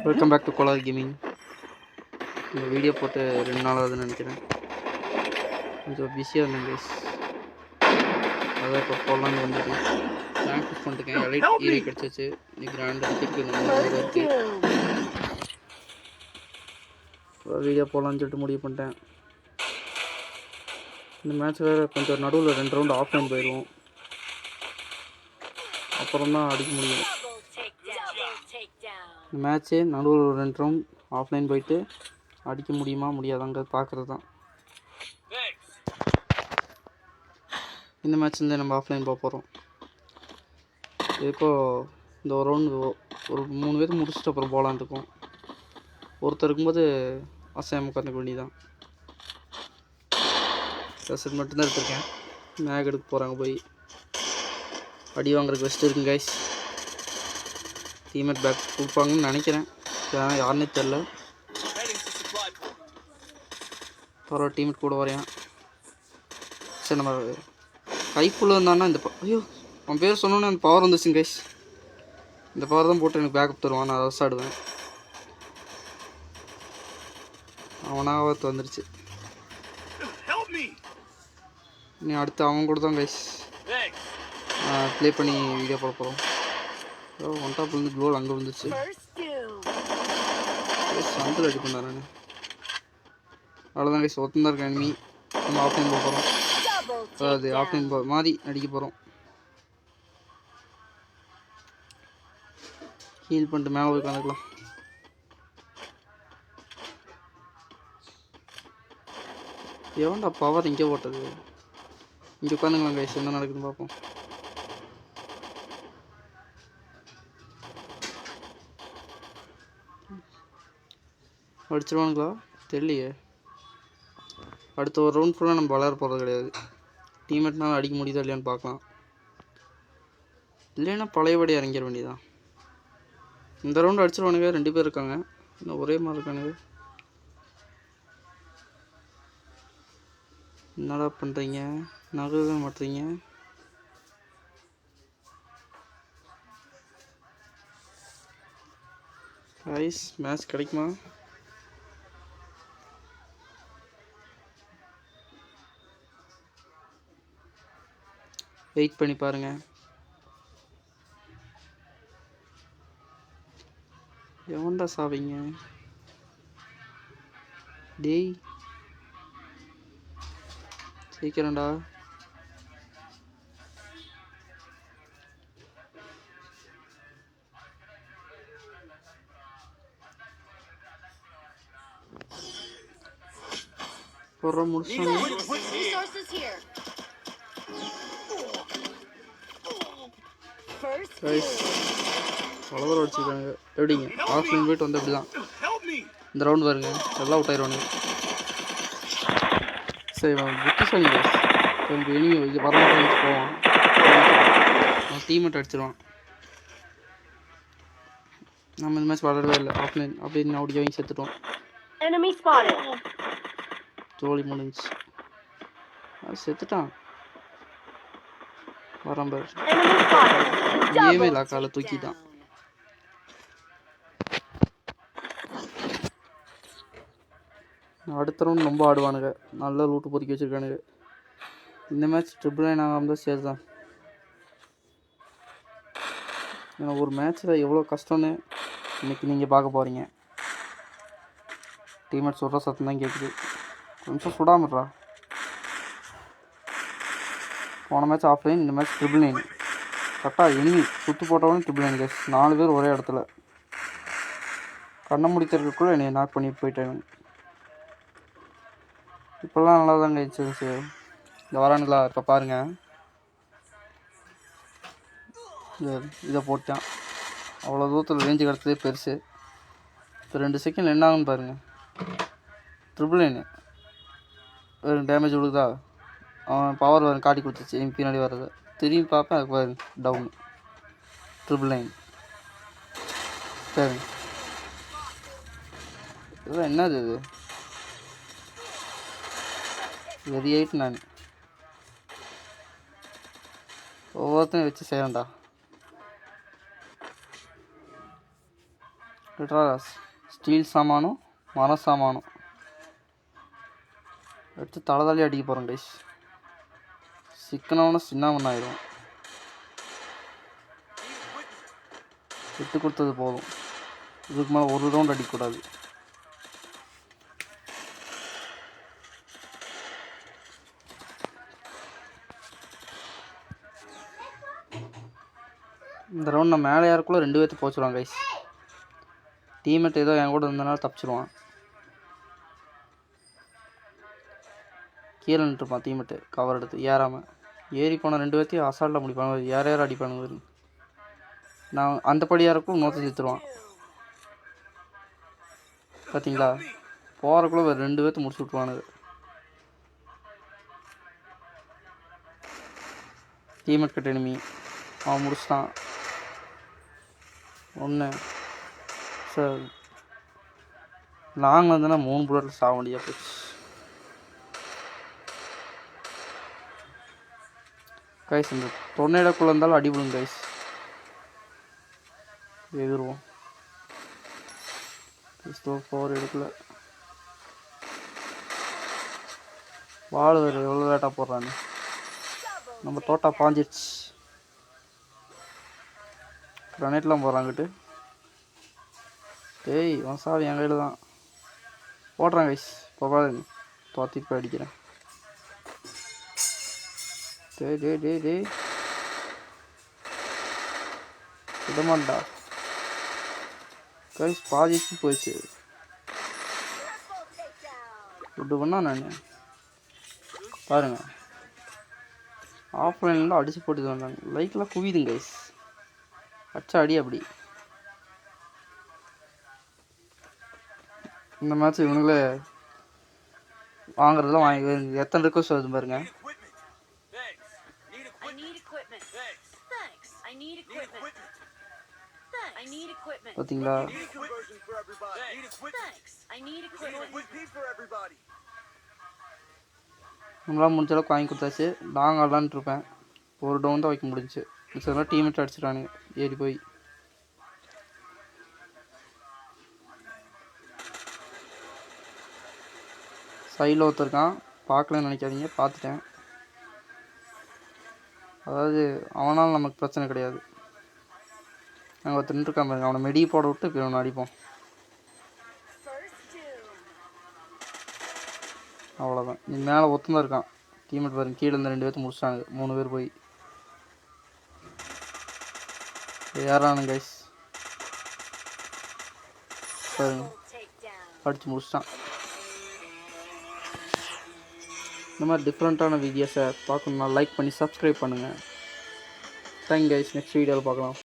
Welcome back to Kolar gaming. இந்த video போட்டு 2 நாள் ஆகுதுன்னு நினைக்கிறேன். கொஞ்சம் பிஸியாக இருந்தேன் கைஸ். அதான் இப்போ போடலான்னு வந்துட்டு ரேங்க் புஷ் பண்ணிட்டுருக்கேன். எலைட் ஈரே கிடச்சிச்சு. இன்னைக்கு 2 இடத்துக்கு இருக்கு. வீடியோ போடலான்னு சொல்லிட்டு முடிவு பண்ணிட்டேன். இந்த மேட்ச் வேறு கொஞ்சம் நடுவில் 2 ரவுண்டு ஆஃப்லைன் போயிடுவோம். அப்புறம் தான் அடிக்க முடியும். இந்த மேட்ச்சு நடுவில் 2 ரவுண்ட் ஆஃப்லைன் போயிட்டு அடிக்க முடியுமா முடியாதாங்கிறது பார்க்குறது தான். இந்த மேட்ச்லேருந்து நம்ம ஆஃப்லைன் போக போகிறோம். இப்போது இந்த ஒரு ரவுண்டு ஒரு 3 பேர் முடிச்சுட்டு அப்புறம் போகலான்னு இருக்கோம். ஒருத்தர் இருக்கும்போது அசையாமல் உட்காந்துக்க வேண்டியதான். செட் மட்டும்தான் எடுத்திருக்கேன். மேக் எடுக்க போகிறாங்க. போய் அடி வாங்குறதுக்கு வெஸ்ட் இருக்குங்க கைஸ். டீம்மேட் பேக் கொடுப்பாங்கன்னு நினைக்கிறேன். யாருன்னே தெரில. பரவாயில்ல, டீம்மேட் கூட வரையான். சரி, நம்ம கைக்குள்ளே இருந்தான்னா இந்த ஐயோ அவன் பேர் சொன்னோன்னே அந்த பவர் வந்துச்சுங்க கைஸ். இந்த பவர் தான் போட்டு எனக்கு பேக்கப் தருவான். நான் ரஸ் ஆடுவேன். அவனாக வந்துருச்சு. நீ அடுத்து அவன் கூட தான் கைஸ் ப்ளே பண்ணி வீடியோ போட போகிறோம். ஒன் டாப்லேருந்து க்ளோல் அங்கே வந்துச்சு. சந்தில் அடி பண்ணார். நான் அவ்வளோதான் கைஸ். ஒருத்தந்தான் இருக்கேன். எனிமி. நம்ம ஆஃப்லைன் போக போகிறோம். அதாவது ஆஃப்லைன் மாதிரி அடிக்க போகிறோம். ஹீல் பண்ணிட்டு மேலே போய் உட்காந்துக்கலாம். எவன்டா பவர் இங்கே போட்டது? இங்கே உட்காந்துக்கலாம் கைஸ். என்ன நடக்குதுன்னு பார்ப்போம். அடிச்சிருவானுங்களா தெரியலையே. அடுத்த ஒரு ரவுண்ட் ஃபுல்லாக நம்ம விளையாட போகிறது கிடையாது. டீம்மேட்னால அடிக்க முடியுதா இல்லையான்னு பார்க்கலாம். இல்லைன்னா பழையபடி இறங்கிட வேண்டியதான். இந்த ரவுண்டு அடிச்சிருவானுங்க. 2 பேர் இருக்காங்க. இன்னும் ஒரே மாதிரி இருக்கானுங்க. என்னடா பண்ணுறீங்க? நகரவே மாட்டுறீங்க. கைஸ் மேட்ச் கிடைக்குமா? வெயிட் பண்ணி பாருங்கள். எவன்டா சாவிங்க? டேய் சீக்கிரம்டா. போடுற முடிச்சாங்க. அவ்வளோ வச்சுருக்காங்க. எப்படிங்க ஆஃப்லைன் போயிட்டு வந்து அப்படி தான் இந்த ரவுண்ட் பாருங்க. எல்லாம் அவுட் ஆயிடுவானுங்க. சரி புத்திசாலி எனக்கு எனிமி இது வரமாட்டேன்னு போவான். அவன் டீம்மேட் அடிச்சிருவான். நம்ம இந்த மேட்ச் விளையாடவே இல்லை. ஆஃப்லைன் அப்படின்னு அப்படி வாங்கி செத்துட்டோம். ஜோலி முடிஞ்சு செத்துட்டான். வரம்பர் ஏமே இல்லை. காலை தூக்கிட்டான். அடுத்த ரவுண்ட் ரொம்ப ஆடுவானுங்க. நல்லா லூட்டு பொறுக்கி வச்சுருக்கானுங்க. இந்த மேட்ச் ட்ரிபிள் நைன் ஆகாமல் தான் சரி தான். ஏன்னா ஒரு மேட்ச்சில் எவ்வளோ கஷ்டம்னு இன்றைக்கி நீங்கள் பார்க்க போகிறீங்க. டீம்மேட் சொல்கிற சத்தம் தான் கேட்குது. கொஞ்சம் சுடாமட்றா. போன மேட்ச் ஆஃப்லைன், இந்த மேட்ச் ட்ரிபிள் நைன். கரெக்டாக எனிமி சுற்று போட்டவொடனே ட்ரிபிள் நைன் கேஸ். 4 பேர் ஒரே இடத்துல. கண்ணை முடிக்கிறதுக்குள்ளே என்னை நாக் பண்ணி போயிட்டாங்க. இப்போல்லாம் நல்லா தாங்க இருந்துச்சு. இந்த வரானுங்களா இப்போ பாருங்கள். இதை போட்டான். அவ்வளோ தூரத்தில் ரேஞ்சு கிடச்சதே பெருசு. இப்போ 2 செகண்ட் என்ன ஆகுன்னு பாருங்கள். ட்ரிபிள் நைனு வேறு டேமேஜ் விழுதா? அவன் பவர் வேறு காட்டி கொடுத்துச்சு. என் பின்னாடி வர்றது திரும்பி பார்ப்பேன். அதுக்கு பாருங்க டவுன். Triple nine. சரி இதெல்லாம் என்னது? இது வெறி ஆகிட்டு நான் ஒவ்வொருத்தனையும் வச்சு செய்யறேன்டா. லிட்டரா ஸ்டீல் சாமானும் மர சாமானும் எடுத்து தலைதாலே அடிக்க போகிறோம் கைஸ். சிக்கனவன சின்ன மண்ணாயிரும். விட்டு கொடுத்தது போதும். இதுக்கு மேலே ஒரு ரவுண்ட் அடிக்கக்கூடாது. இந்த ரவுண்ட் நான் மேலே யாருக்குள்ளே 2 பேர்த்து போச்சுருவான் கைஸ். டீம்மேட் ஏதோ என் கூட இருந்தனால தப்பிச்சிருவான். கீழே நின்றுப்பான் டீம்மேட்டு கவர் எடுத்து ஏறாமல். ஏறி போன 2 பேர்த்தையும் அசால்ட்டாக முடிப்பாங்க. யார் அடிப்பானுங்க. நான் அந்த படி யாருக்கும் நோத்த செத்துருவான். பார்த்தீங்களா, போகிறக்குள்ளே வேறு 2 பேர்த்து முடிச்சு விட்ருவானுங்க. டீம்மேட் கட்ட எனிமி அவன் முடிச்சிட்டான். 1 சார் லாங்கில் இருந்தேன்னா 3 புல்லட்டில் சாக வேண்டியா போச்சு. கைஸ் இந்த தொன்னையிடக்குள்ளே இருந்தாலும் அடிபடும் கைஸ். எதிர்வோம். பவர் எடுக்கல. வாள் வேறு எவ்வளோ லேட்டாக போடுறான்னு. நம்ம தோட்டா பாஞ்சிடுச்சு. கிரனேட்லாம் போடுறாங்கிட்டு. டேய் வசாவி என் கையில் தான் போடுறான் கைஸ். போகாது தோத்தி போய் அடிக்கிறேன். டேய் விடமாட்டா கைஸ். பாதிக்கு போயிடுச்சு. ஃபுட்டு பண்ணா நான் பாருங்கள். ஆஃப்லைனில் அடித்து போட்டு வந்தாங்க. லைக்கெலாம் குவிதுங்க கைஸ். அச்சா அடி அப்படி. இந்த மேட்ச் இவனுங்களே வாங்குறதுலாம் வாங்கி எத்தனை ரிக்வஸ்ட் வருது பாருங்க. பார்த்தீங்களா, நம்மளால் முடிஞ்ச அளவுக்கு வாங்கி கொடுத்தாச்சு. லாங் ஆடலான்ட்டு இருப்பேன். ஒரு டவுன் தான் வைக்க முடிஞ்சிச்சு. மிச்சம் டீம்மேட் அடிச்சிட்டானுங்க ஏறி போய். சைடில் ஒருத்தருக்கான், பார்க்கலன்னு நினைக்காதீங்க, பார்த்துட்டேன். அதாவது அவனால் நமக்கு பிரச்சனை கிடையாது. நாங்கள் ஒருத்தர் நின்றுருக்கான் பாருங்க, அவனை மெடி போட விட்டு இப்போ அவனை அடிப்போம். அவ்வளோதான். நீ மேலே ஒருத்தந்தான் இருக்கான் டீம்மேட் பாருங்க. கீழே இருந்து 2 பேர்த்து முடிச்சிட்டாங்க. 3 பேர் போய் ஏறானுங்க கைஸ். பாருங்க அடித்து முடிச்சிட்டான். இந்த மாதிரி டிஃப்ரெண்ட்டான வீடியோஸை பார்க்கணுன்னா லைக் பண்ணி சப்ஸ்கிரைப் பண்ணுங்கள். Thank guys. நெக்ஸ்ட் வீடியோவில் பார்க்கலாம்.